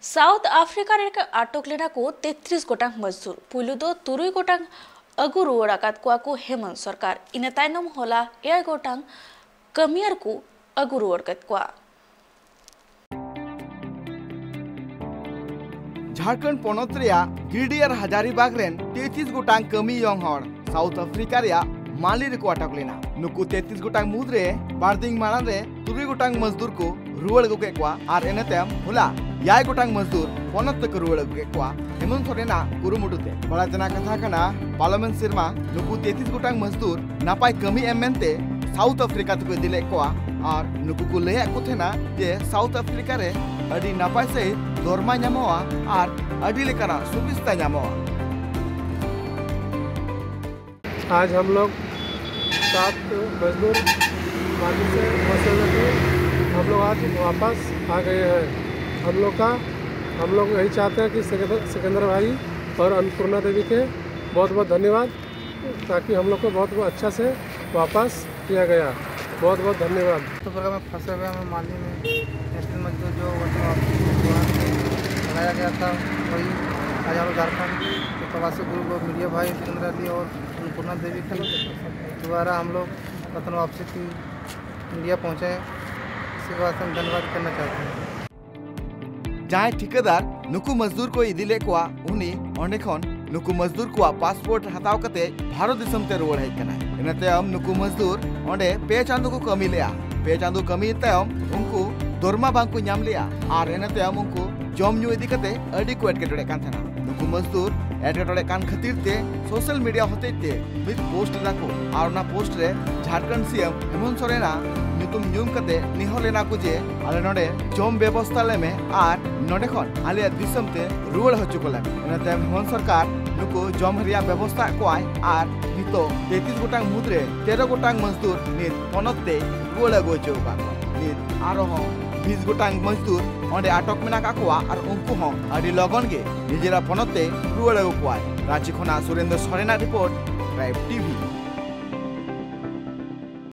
South Africa रे आटक लेना को 33 गोटांग मजदूर पुलु दो 3 गोटांग अगु रुआड़ आकाद को हेमंत सरकार इन तायनम होला 1 गोटांग कमियर को अगु रुआड़ कद को झारखंड पनत रेया गिरडियर हजारीबाग रेन 33 गोटांग कमी यंग हर साउथ आफ्रिका रेया माली रे को अटक लेना नुकु 33 गोटांग मुद्रे बारदिंग मारान रे 3 गोटांग मजदूर को रुआड़ गो के को आर एनेतेम होला 1 गोटांग मजदूर पनत को रुआड़ गो के को हेमंत सोरेना कुरुमुटुते बड़ा जना कथा कना पार्लियामेंट सिरमा नुकु 33 गोटांग मजदूर नापाय कमी एमएनते साउथ आफ्रिका को दिले को और नुकु को लय को थेना जे साउथ आफ्रिका रे अडी नापाय से दरमा ᱧᱟᱢᱚᱜᱼᱟ और अडी लेकना सुविधा ᱧᱟᱢᱚᱜᱼᱟ। आज हम लोग 7 मजदूर माली से वसूल थे। हम लोग आज वापस आ गए हैं। हम लोग यही चाहते हैं कि सिकंदर भाई और अन्नपूर्णा देवी के बहुत बहुत धन्यवाद, ताकि हम लोग को बहुत अच्छा से वापस किया गया। बहुत बहुत धन्यवाद। तो प्रकार में फंसे हुए हमें माली में नेशनल मजदूर जो लगाया गया था, वही आज हम झारखंड के प्रवासी गुरु को मीडिया भाई सिकंदर अली और अन्नपूर्णा देवी के द्वारा हम लोग वतन वापसी की इंडिया पहुँचे। इसके बाद हम धन्यवाद करना चाहते हैं। जहाँ ठिकादार नुकु मजदूर को इदिले को उनी ओंडे खन नुकु मजदूर को पासपोर्ट हताव कते भारत दिसम ते रुआड़ हेज कना। इनते हम नुकु मजदूर ओंडे 2 चांदो को कमी लेया। 2 चांदो कमी तयम उनको दरमा बांग को नाम लिया और इनते हम उनको जम न्यू इदी कते अडी को एटकेटोड़े कान थाना। नुकु मजदूर एटकेटोड़े कान खातिर ते सोशल मीडिया होते ते मिद पोस्ट लाको और ना पोस्ट रे झारखंड सीएम हेमंत सोरेना नुतुम न्यूम कते निहोलेना को जे आले नोडे जम व्यवस्था लेमे और नोडे खन आले दिसम ते रुआड़ हचुकोला। इनते हेमंत सरकार नुकु जम रिया व्यवस्था को आय और नितो 33 गोटांग मुद्रे 13 गोटांग मजदूर नित पनते रुआड़ गोचो बा नित आरो 20 गोटांग मजदूर ओंडे आटक मेना का को और उनको हम अडी लगन गे निजेरा पनते रुआड़ गो को। रांची खना सुरेंद्र सोरेना रिपोर्ट ट्राइब टीवी।